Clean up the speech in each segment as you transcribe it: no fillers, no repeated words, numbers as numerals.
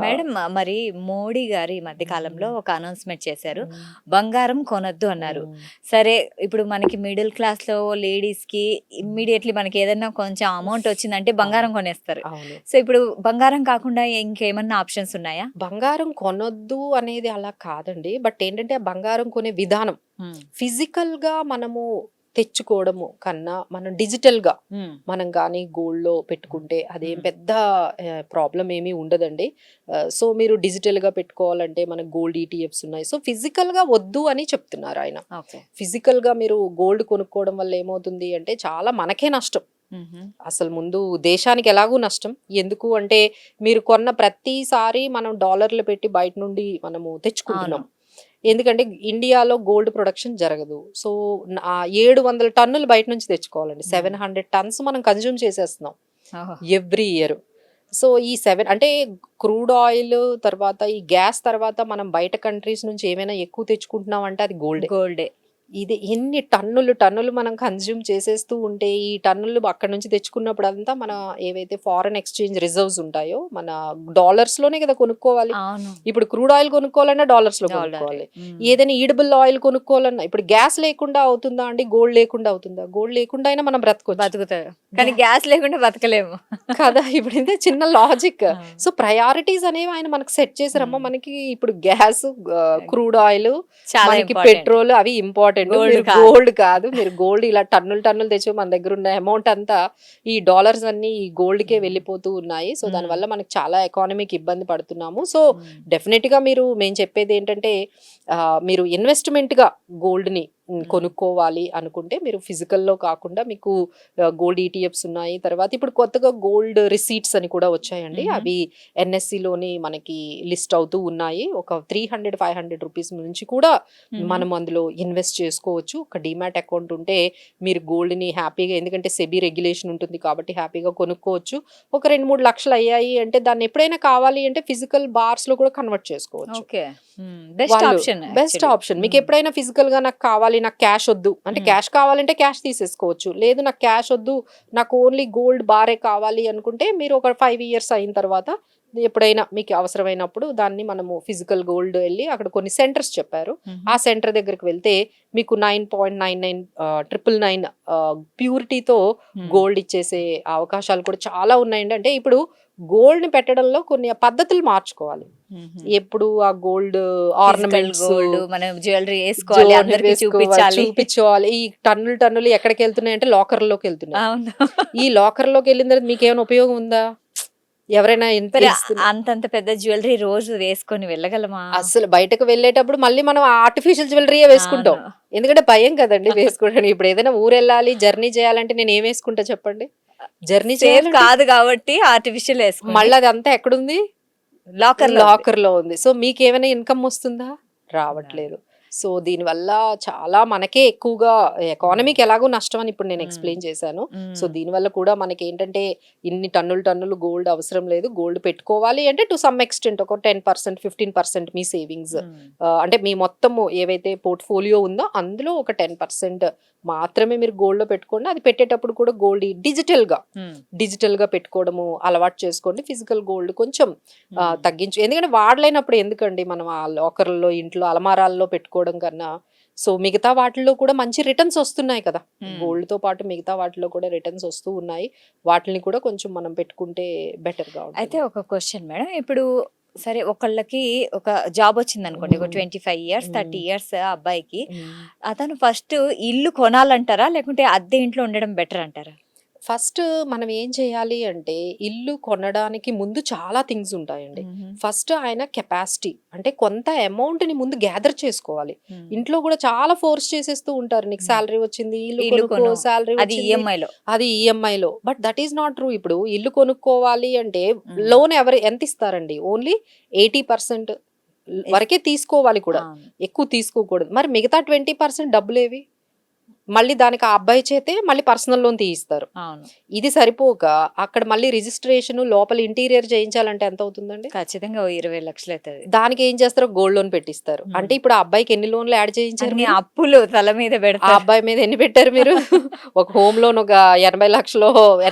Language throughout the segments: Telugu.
మేడం మరి మోడీ గారు ఈ మధ్య కాలంలో ఒక అనౌన్స్మెంట్ చేశారు. హ్మ్. బంగారం కొనొద్దు అన్నారు. హ్మ్. సరే ఇప్పుడు మనకి మిడిల్ క్లాస్‌లో లేడీస్‌కి ఇమ్మీడియేట్‌లీ మనకి ఏదన్నా కొంచెం అమౌంట్ వచ్చిందంటే అవును. బంగారం కొనేస్తారు. అవును. సో, ఇప్పుడు బంగారం కాకుండా ఇంకేమన్నా ఆప్షన్స్ ఉన్నాయా? బంగారం కొనొద్దు అనేది అలా కాదండి. బట్ ఏంటంటే, ఆ బంగారం కొనే విధానం హ్మ్. ఫిజికల్‌గా మనము తెచ్చుకోవడము కన్నా, మనం డిజిటల్‌గా హ్మ్. మనం గానీ గోల్డ్‌లో పెట్టుకుంటే అదేం పెద్ద ప్రాబ్లమ్ ఏమీ ఉండదండి. సో, మీరు డిజిటల్‌గా పెట్టుకోవాలంటే మనకు గోల్డ్ ఈటీఎఫ్స్ ఉన్నాయి. సో, ఫిజికల్‌గా వద్దు అని చెప్తున్నారాయన. ఓకే. ఫిజికల్‌గా మీరు గోల్డ్ కొనుక్కోవడం వల్ల ఏమవుతుంది అంటే, చాలా మనకే నష్టం. హుహు. అసలు ముందు దేశానికి ఎలాగూ నష్టం. ఎందుకు అంటే, మీరు కొన్న ప్రతిసారి మనం డాలర్లు పెట్టి బయట నుండి మనము అవును. తెచ్చుకుంటున్నాం. ఎందుకంటే ఇండియాలో గోల్డ్ ప్రొడక్షన్ జరగదు. సో, 700 టన్నులు బయట నుంచి తెచ్చుకోవాలండి. హ్మ్. 700 టన్స్ మనం కన్జ్యూమ్ చేసేస్తున్నాం ఓహో! Every year. సో, ఈ 7 అంటే క్రూడ్ ఆయిల్ తర్వాత ఈ గ్యాస్ తర్వాత మనం బయట కంట్రీస్ నుంచి ఏమైనా ఎక్కువ తెచ్చుకుంటున్నాం అంటే అది గోల్డే. గోల్డే. ఇది ఎన్ని టన్నులు మనం కన్జ్యూమ్ చేసేస్తూ ఉంటే, ఈ టన్నులు అక్కడి నుంచి తెచ్చుకున్నప్పుడంతా మన ఏవైతే ఫారెన్ ఎక్స్‌చేంజ్ రిజర్వ్స్ ఉంటాయో, మన డాలర్స్‌లోనే కదా కొనుక్కోవాలి. అవును. ఇప్పుడు క్రూడ్ ఆయిల్ కొనుక్కోవాలన్నా డాలర్స్‌లో డాలరే. కొనుక్కోవాలి. హ్మ్. ఏదైనా ఈడబుల్ ఆయిల్ కొనుక్కోవాలన్నా ఇప్పుడు గ్యాస్ లేకుండా అవుతుందా అండి? గోల్డ్ లేకుండా అవుతుందా? గోల్డ్ లేకుండా అయినా మనం బ్రతకొచ్చు. బతుకుతారు. కానీ గ్యా గ్యాస్ లేకుండా బతకలేము. కదా! ఇప్పుడు ఇదే చిన్న లాజిక్. ఆ! సో, ప్రయారిటీస్ అనేవి ఆయన మనకు సెట్ చేసారమ్మ. హ్మ్. మనకి ఇప్పుడు గ్యాస్, క్రూడ్ ఆయిల్, చాలా మనకి ఇంపార్టెంట్. పెట్రోల్ అవి ఇంపార్టెంట్. గోల్డ్ మీరు కాదు. గోల్డ్ కాదు. మీరు గోల్డ్ ఇలా టన్నులు తెచ్చి మన దగ్గరున్న అమౌంట్ అంతా ఈ డాలర్స్ అన్నీ ఈ గోల్డ్‌కే హ్మ్. వెళ్ళిపోతూ ఉన్నాయి. సో, హ్మ్. దానివల్ల మనకు చాలా ఎకానమీకి ఇబ్బంది పడుతున్నాము. సో, హ్మ్. డెఫినిట్‌గా మేము చెప్పేదేంటంటే, మీరు ఇన్వెస్ట్‌మెంట్‌గా గోల్డ్‌ని హ్మ్. కొనుక్కోవాలి అనుకుంటే మీరు ఫిజికల్‌లో కాకుండా మీకు గోల్డ్ ఈటీఎఫ్స్ ఉన్నాయి. తర్వాత ఇప్పుడు కొత్తగా గోల్డ్ రిసీట్స్ అని కూడా వచ్చాయండి. హుహు. అవి ఎన్ఎస్‌సిలోని మనకి లిస్ట్ అవుతూ ఉన్నాయి. ఒక 300, 500 రూపీస్ నుంచి కూడా హుహు. మనం అందులో ఇన్వెస్ట్ చేసుకోవచ్చు. ఒక డీమ్యాట్ అకౌంట్ ఉంటే మీరు గోల్డ్‌ని హ్యాపీగా, ఎందుకంటే సెబీ రెగ్యులేషన్ ఉంటుంది కాబట్టి హ్యాపీగా కొనుక్కోవచ్చు. ఒక 2, 3 లక్షలు అయ్యాయి అంటే దాన్ని ఎప్పుడైనా కావాలి అంటే ఫిజికల్ బార్స్‌లో కూడా కన్వర్ట్ చేసుకోవచ్చు. ఓకే. హ్మ్. బెస్ట్ వాళ్ళు ఆప్షన్ బెస్ట్ యాక్చువల్లీ. ఆప్షన్. హ్మ్. మీకెప్పుడైనా ఫిజికల్‌గా నాకు కావాలి, నాకు క్యాష్ ఒద్దు అంటే, హ్మ్. క్యాష్ కావాలంటే క్యాష్ తీసేసుకోవచ్చు. లేదు నాకు క్యాష్ ఒద్దు, నాకు ఓన్లీ గోల్డ్ బారే కావాలి అనుకుంటే, మీరు ఒక 5 ఇయర్స్ అయిన తర్వాత ఎప్పుడైనా మీకు అవసరమైనప్పుడు దాన్ని మనము ఫిజికల్ గోల్డ్ ఎళ్లి అక్కడ కొన్ని సెంటర్స్ చెప్పారు. హుహు. ఆ సెంటర్ దగ్గరికి వెళ్తే మీకు 9.99 999 ప్యూరిటీతో హ్మ్. గోల్డ్ ఇచ్చేసే అవకాశాలు కూడా చాలా ఉన్నాయండి. అంటే ఇప్పుడు గోల్డ్‌ని పెట్టడంలో కొన్ని పద్ధతులు మార్చుకోవాలి. హుహు. ఎప్పుడు ఆ గోల్డ్ ఫిజికల్ ఆర్నమెంట్స్, గోల్డ్ మనం జ్యువెలరీ ఏసుకోవాలి. జ్యువెలరీ అందరికి వేసుకోవాలి, చూపించాలి. చూపించాలి. ఈ టన్నులు ఎక్కడికెళ్తున్నాయంటే లాకర్‌లోకెళ్తున్నాయి. అవును. ఈ లాకర్‌లోకెళ్ళిన తర్వాత మీకేమైనా ఉపయోగం ఉందా? ఎవరైనా మరి ఇస్తున్న అంతంత పెద్ద జ్యువెలరీ రోజు వేసుకొని వెళ్ళగలమా? అస్సలు బయటకు వెళ్ళేటప్పుడు మళ్ళీ మనం ఆర్టిఫిషియల్ జ్యువెలరీయే వేసుకుంటాం. అవును. ఎందుకంటే భయం కదండీ వేసుకోవడానికి. ఇప్పుడు ఏదైనా ఊరెళ్ళాలి, జర్నీ చేయాలంటే నేనేం వేసుకుంటా చెప్పండి? జర్నీ సేఫ్ చేయాలంటే కాదు కాబట్టి ఆర్టిఫిషియల్ ఏసుకొని మళ్ళీ అదంతా ఎక్కడుంది? లాకర్‌లో ఉంది. లాకర్‌లో ఉంది. సో, మీకేమైనా ఇన్‌కమ్ వస్తుందా? రాదు. రావట్లేదు. సో, దీనివల్ల చాలా మనకే ఎక్కువగా హ్మ్. ఎకానమీకి ఎలాగో నష్టం అని ఇప్పుడు నేను హ్మ్. ఎక్స్‌ప్లెయిన్ చేశాను. సో, హ్మ్. దీనివల్ల కూడా మనకేంటంటే ఇన్ని టన్నులు గోల్డ్ అవసరం లేదు. గోల్డ్ పెట్టుకోవాలి అంటే టు సమ్ ఎక్స్‌టెంట్ ఒక 10%, 15% మీ సేవింగ్స్, హ్మ్. అంటే మీ మొత్తము ఏవైతే పోర్ట్‌ఫోలియో ఉందో అందులో ఒక 10% మాత్రమే మీరు గోల్డ్‌లో పెట్టుకోండి. అది పెట్టేటప్పుడు కూడా హ్మ్. డిజిటల్‌గా పెట్టుకోవడము అలవాటు చేసుకోండి. ఫిజికల్ గోల్డ్ కొంచెం హ్మ్. తగ్గించు. ఎందుకంటే వాడలేనప్పుడు ఎందుకండి మనం ఆ లాకర్‌లో, ఇంట్లో అలమారాల్లో పెట్టుకోవడం కన్నా, సో, మిగతా వాటిల్లో కూడా మంచి రిటర్న్స్ వస్తున్నాయి కదా! హ్మ్. గోల్డ్‌తో పాటు మిగతా వాటిలో కూడా రిటర్న్స్ వస్తూ ఉన్నాయి. వాటిని కూడా కొంచెం మనం పెట్టుకుంటే బెటర్‌గా అయితే ఉంటుంది. ఒక క్వెషన్ మేడం. ఇప్పుడు సరే ఒకళ్ళకి ఒక జాబ్ వచ్చిందనుకోండి. ఒక హ్మ్. 25 ఇయర్స్, 30 హ్మ్. ఇయర్స్ ఆ అబ్బాయికి. హ్మ్. అతను ఫస్ట్ ఇల్లు కొనాలంటారా? లేకుంటే అద్దె ఇంట్లో ఉండడం బెటర్ అంటారా? ఫస్ట్ మనం ఏం చేయాలి అంటే, ఇల్లు కొనడానికి ముందు చాలా థింగ్స్ ఉంటాయండి. హుహు. ఫస్ట్ ఆయన కెపాసిటీ అంటే కొంత అమౌంట్‌ని ముందు గ్యాదర్ చేసుకోవాలి. హ్మ్. ఇంట్లో కూడా చాలా ఫోర్స్ చేసేస్తూ ఉంటారు. నీకు హ్మ్. సాలరీ వచ్చింది, ఇల్లు ఇల్లు కొనుక్కో, కొను. సాలరీ అది వచ్చింది, ఈఎంఐలో. అది ఈఎంఐలో. But that is not true. ఇప్పుడు ఇల్లు కొనుక్కోవాలి అంటే హ్మ్. లోన్ ఎంత ఇస్తారండి? ఓన్లీ 80% ఇస్ వరకే తీసుకోవాలి కూడా. అవును. ఎక్కువ తీసుకోకూడదు. మరి మిగతా 20% డబ్బులేవి? మళ్ళీ దానికి ఆ అబ్బాయి చేతే మళ్ళీ పర్సనల్ లోన్ తీయిస్తారు. అవును. ఇది సరిపోక అక్కడ మళ్ళీ రిజిస్ట్రేషన్, లోపల ఇంటీరియర్ చేయించాలంటే ఎంత అవుతుందండి? ఖచ్చితంగా ఓ 20,00,000 అయితది. దానికి ఏం చేస్తారు? గోల్డ్ లోన్ పెట్టిస్తారు. హ్మ్. అంటే ఇప్పుడు ఆ అబ్బాయికి ఎన్ని లోన్‌లు యాడ్ చేయించారు అన్ని మీరు? అప్పులు తల మీద ఆ బెడతారు. అబ్బాయి మీద ఎన్ని పెట్టారు మీరు? ఒక హోమ్ లోన్ ఒక 80,00,000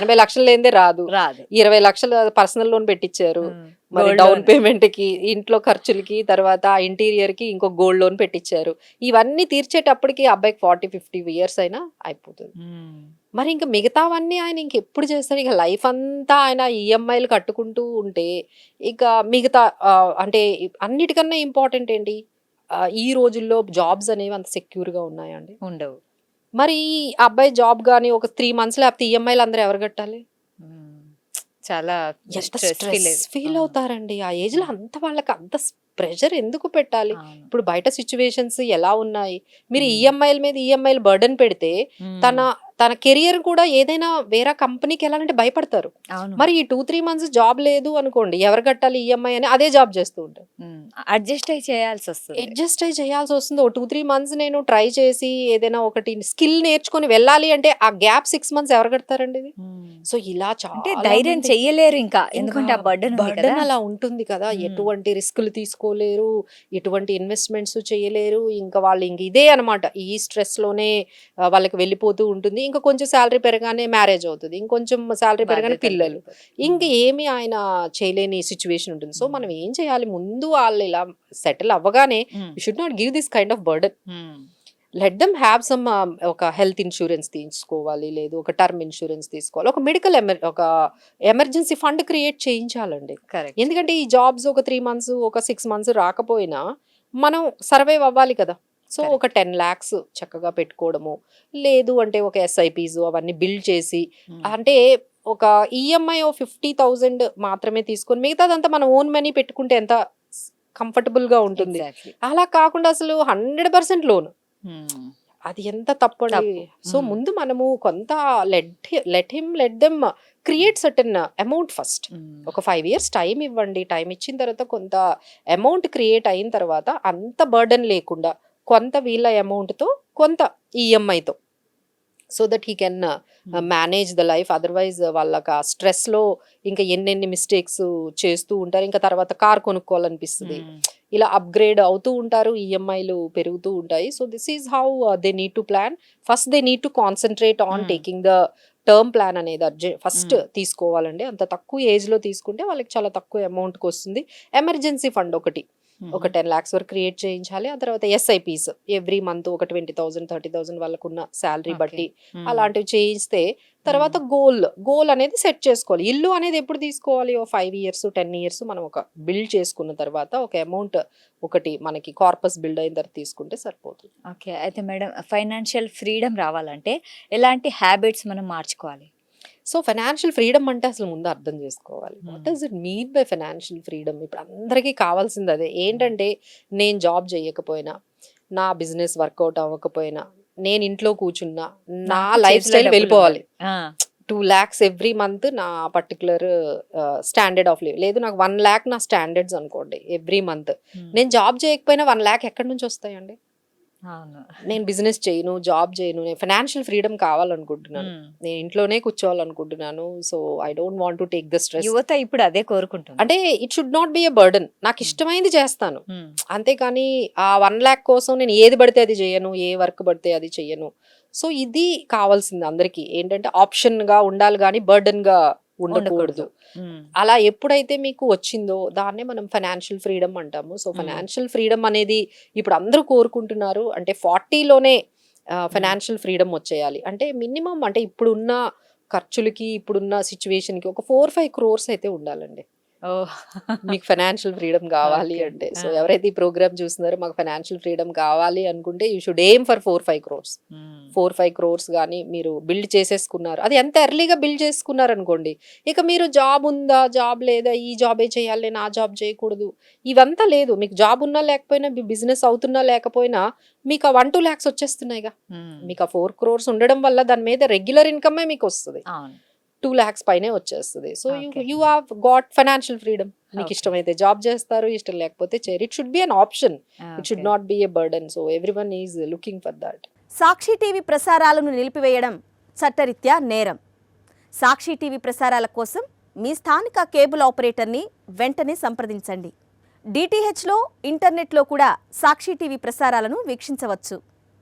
లేనిదే రాదు. రాదు. 20,00,000 పర్సనల్ లోన్ పెట్టిచ్చారు. హ్మ్. మరి గోల్డ్ డౌన్ లోన్. పేమెంట్‌కి, ఇంట్లో ఖర్చులకి, తర్వాత ఆ ఇంటీరియర్‌కి ఇంకో గోల్డ్ లోన్ పెట్టిచ్చారు. ఇవన్నీ తీర్చేటప్పటికి అబ్బాయికి 40, 50 ఇయర్స్ అయినా అయిపోతది. మరి ఇంక మిగతావన్నీ ఆయన ఇంకెప్పుడు చేస్తాడు? ఇక లైఫ్ అంతా ఆయన ఈఎంఐలు కట్టుకుంటూ ఉంటే, ఇక మిగతా అంటే అన్నిటికన్నా ఇంపార్టెంట్ ఏంటి? ఈ రోజుల్లో జాబ్స్ అనేవి అంత సెక్యూర్‌గా ఉన్నాయా అండి? ఉండవు. మరి ఈ అబ్బాయి జాబ్ గాని ఒక 3 మంత్స్ లేకపోతే ఈఎంఐలు అందరూ ఎవరు కట్టాలి? హ్మ్. చాలా ఎంత స్ట్రెస్ స్ట్రెస్ ఫీల్ అవును. అవుతారండి. ఆ ఏజ్‌లో హ్మ్. అంత వాళ్ళకి అంత ప్రెషర్ ఎందుకు పెట్టాలి? అవును. ఇప్పుడు బయట సిట్యుయేషన్స్ ఎలా ఉన్నాయి? మీరు హ్మ్. ఈఎంఐల మీద ఈఎంఐలు బర్డెన్ పెడితే తన హ్మ్. తన కెరియర్ కూడా ఏదైనా వేరే కంపెనీకి ఎళ్ళాలంటే భయపడతారు. అవును. మరి ఈ 2, 3 మంత్స్ జాబ్ లేదు అనుకోండి. ఎవరు కట్టాలి ఈఎంఐ అని అదే జాబ్ చేస్తూ ఉంటారు. హ్మ్. అడ్జస్ట్ అయ్యి చేయాల్సొస్తుంది. అడ్జస్ట్ అయ్యి చేయాల్సొస్తుంది. ఓ 2, 3 మంత్స్ నేను ట్రై చేసి ఏదైనా ఒకటి స్కిల్ నేర్చుకొని వెళ్ళాలి అంటే ఆ గ్యాప్ 6 మంత్స్ ఎవరు కడతారండి ఇది? హ్మ్. సో, ఇలా అంటే చాలా ధైర్యం మంది చెయ్యలేరు ఇంకా. ఇంకా ఎందుకంటే ఆ బర్డెన్ ఉంది కదా! బర్డెన్ అలా ఉంటుంది కదా! హ్మ్. ఎటువంటి రిస్కులు తీసుకోలేరు. ఎటువంటి ఇన్వెస్ట్‌మెంట్స్ చేయలేరు. ఇంకా వాళ్ళు ఇంక ఇదే అనమాట. ఈ స్ట్రెస్‌లోనే వాళ్ళకి వెళ్ళిపోతూ ఉంటుంది. ఇంకా కొంచెం సాలరీ పెరగానే మ్యారేజ్ అవుతది. ఇంకొంచెం సాలరీ పెరగానే బాధ్యతలు పిల్లలు. పెరిగిపోతాయి. ఇంక హ్మ్. ఏమి ఆయన చేయలేని సిట్యుయేషన్ ఉంటుంది. సో, మనం హ్మ్. ఏం చేయాలి? ముందు వాళ్ళు ఇలా సెటిల్ అవ్వగానే హ్మ్. You should not give this kind of burden. హ్మ్. లెట్ దెమ్ హ్యావ్ సమ్ ఒక హెల్త్ ఇన్సూరెన్స్ తీసుకోవాలి. లేదు ఒక టర్మ్ ఇన్సూరెన్స్ తీసుకోవాలి. ఒక మెడికల్ ఒక ఎమర్జెన్సీ ఫండ్ క్రియేట్ చేయించాలండి. కరెక్ట్. ఎందుకంటే ఈ జాబ్స్ ఒక 3 మంత్స్, ఒక 6 మంత్స్ రాకపోయినా మనం సర్వైవ్ అవ్వాలి కదా! సో, ఒక కరెక్ట్. 10,00,000 చక్కగా పెట్టుకోవడము. లేదు అంటే ఒక ఎస్ఐపీస్ అవన్నీ బిల్డ్ చేసి హ్మ్. అంటే ఒక ఈఎంఐ ఓ 50,000 మాత్రమే తీసుకొని మిగతాదంతా మన ఓన్ మనీ పెట్టుకుంటే ఎంత కంఫర్టబుల్‌గా ఉంటుంది. ఎగ్జాక్ట్‌లీ. అలా కాకుండా అసలు 100% లోన్. హ్మ్. అది ఎంత తప్పండి. తప్పు. సో, హ్మ్. ముందు మనము కొంత let them create certain amount first. హ్మ్. ఒక 5 ఇయర్స్ టైమ్ ఇవ్వండి. టైమ్ ఇచ్చిన తర్వాత కొంత అమౌంట్ క్రియేట్ అయిన తర్వాత అంత బర్డెన్ లేకుండా కొంత వీళ్ళ అమౌంట్‌తో, కొంత ఈఎంఐతో సో దట్ హీ కెన్ హ్మ్. Manage the life. అదర్వైజ్ వాళ్ళకి ఆ స్ట్రెస్‌లో ఇంకా ఎన్నెన్ని మిస్టేక్స్ చేస్తూ ఉంటారు. ఇంకా తర్వాత కార్ కొనుక్కోవాలనిపిస్తది. హ్మ్. ఇలా అప్‌గ్రేడ్ అవుతూ ఉంటారు. ఈఎంఐలు పెరుగుతూ ఉంటాయి. So, this is how they need to plan. First they need to concentrate on హ్మ్. టేకింగ్ ద టర్మ్ ప్లాన్ అనేది ఫస్ట్ హ్మ్. తీసుకోవాలండి. అంత తక్కువ ఏజ్‌లో తీసుకుంటే వాళ్ళకి చాలా తక్కువ అమౌంట్‌కొస్తుంది. ఎమర్జెన్సీ ఫండ్ ఒకటి. ఒక హుహు. 10,00,000 వరకు క్రియేట్ చేయించాలి. ఆ తర్వాత ఎస్ఐపీస్ ఎవ్రీ మంత్ ఒక 20,000, 30,000 వాళ్ళకున్న సాలరీ ఓకే. బట్టి హ్మ్. అలాంటివి చేయిస్తే తర్వాత హ్మ్. గోల్ అనేది సెట్ చేసుకోవాలి. ఇల్లు అనేది ఎప్పుడు తీసుకోవాలి? ఓ 5 ఇయర్స్, 10 ఇయర్స్ మనం ఒక బిల్డ్ చేసుకున్న తర్వాత ఒక అమౌంట్ ఒకటి మనకి కార్పస్ బిల్డ్ అయిన తర్వాత తీసుకుంటే సరిపోతుంది. ఓకే. అయితే మేడం ఫైనాన్షియల్ ఫ్రీడమ్ రావాలంటే ఎలాంటి హ్యాబిట్స్ మనం మార్చుకోవాలి? సో, ఫైనాన్షియల్ ఫ్రీడమ్ అంటే అసలు ముందు అర్థం చేసుకోవాలి. వాట్ హ్మ్. Does it mean by financial freedom? ఇప్పుడు అందరికీ కావాల్సింది అదే. హ్మ్. ఏంటంటే నేను జాబ్ చేయకపోయినా, నా బిజినెస్ వర్కౌట్ అవ్వకపోయినా, నేను ఇంట్లో కూర్చున్నా, నా నాకు లైఫ్ చేతిలో స్టైల్ వెళ్ళిపోవాలి. డబ్బులుండాలి. ఆ! 2,00,000 ఎవ్రీ మంత్ నా పర్టిక్యులర్ స్టాండర్డ్ ఆఫ్ లివ్. లేదు నాకు 1,00,000 నా స్టాండర్డ్స్ అనుకోండి ఎవ్రీ మంత్. హ్మ్. నేను జాబ్ చేయకపోయినా 1,00,000 ఎక్కడి నుంచి వస్తాయండి? అవును. నేను బిజినెస్ చేయను, జాబ్ చేయను. నేను ఫైనాన్షియల్ ఫ్రీడమ్ కావాలనుకుంటున్నాను. హ్మ్. నేను ఇంట్లోనే కూర్చోవాలనుకుంటున్నాను. So, I don't want to take the stress. యువత ఇప్పుడు అదే కోరుకుంటుంది. అంటే it should not be a burden. హ్మ్. నాకిష్టమైంది చేస్తాను. హ్మ్. అంతేకానీ ఆ 1,00,000 కోసం నేను ఏది పడితే అది చేయను. ఏ వర్క్ పడితే అది చెయ్యను. సో, ఇది కావాల్సింది అందరికీ. ఏంటంటే ఆప్షన్‌గా ఉండాలి గానీ బర్డెన్‌గా ఉండకూడదు. ఉండకూడదు. హ్మ్. అలా ఎప్పుడైతే మీకు వచ్చిందో దాన్నే మనం ఫైనాన్షియల్ ఫ్రీడమ్ అంటాము. సో, హ్మ్. ఫైనాన్షియల్ ఫ్రీడమ్ అనేది ఇప్పుడు అందరూ కోరుకుంటున్నారు. అంటే 40 లోనే హ్మ్. ఫైనాన్షియల్ ఫ్రీడమ్ వచ్చేయాలి. అంటే మినిమమ్ అంటే ఇప్పుడున్న ఖర్చులకి, ఇప్పుడున్న సిట్యుయేషన్‌కి ఒక 4, 5 క్రోర్స్ అయితే ఉండాలండి. ఓహ్! మీకు ఫైనాన్షియల్ ఫ్రీడమ్ కావాలి ఓకే. అంటే. ఆ! సో, ఎవరైతే ఈ ప్రోగ్రామ్ చూస్తున్నారో మాకు ఫైనాన్షియల్ ఫ్రీడమ్ కావాలి అనుకుంటే you should aim for 4, 5 crores. హ్మ్. 4, 5 క్రోర్స్ గాని మీరు బిల్డ్ చేసేసుకున్నారు. అది ఎంత ఎర్లీగా బిల్డ్ చేసుకున్నారనుకోండి. ఇక మీరు జాబ్ ఉందా? జాబ్ లేదా? ఈ జాబే చేయాలి. నేను ఆ జాబ్ చేయకూడదు. ఇవంతా లేదు. మీకు జాబ్ ఉన్నా లేకపోయినా బిజినెస్ అవుతున్నా లేకపోయినా మీకు ఆ 1, 2 లాక్స్ వచ్చేస్తున్నాయిగా. హ్మ్. మీకు ఆ 4 క్రోర్స్ ఉండడం వల్ల దాని మీద రెగ్యులర్ ఇన్‌కమే మీకొస్తది. అవును. 2 లాక్స్ పైనే వచ్చేస్తది. So, okay. You have got financial freedom. Okay. మీకిష్టమైతే జాబ్ చేస్తారు. ఇష్టం లేకపోతే చేయరు. It should be an option. It should okay. Not be a burden. So, everyone is looking for that. Sakshi TV ప్రసారాలను నిలిపివేయడం చట్టరీత్యా నేరం. సాక్షి టీవీ ప్రసారాల కోసం మీ స్థానిక కేబుల్ ఆపరేటర్ని వెంటనే సంప్రదించండి. డిటిహెచ్లో, ఇంటర్నెట్లో కూడా సాక్షి టీవీ ప్రసారాలను వీక్షించవచ్చు.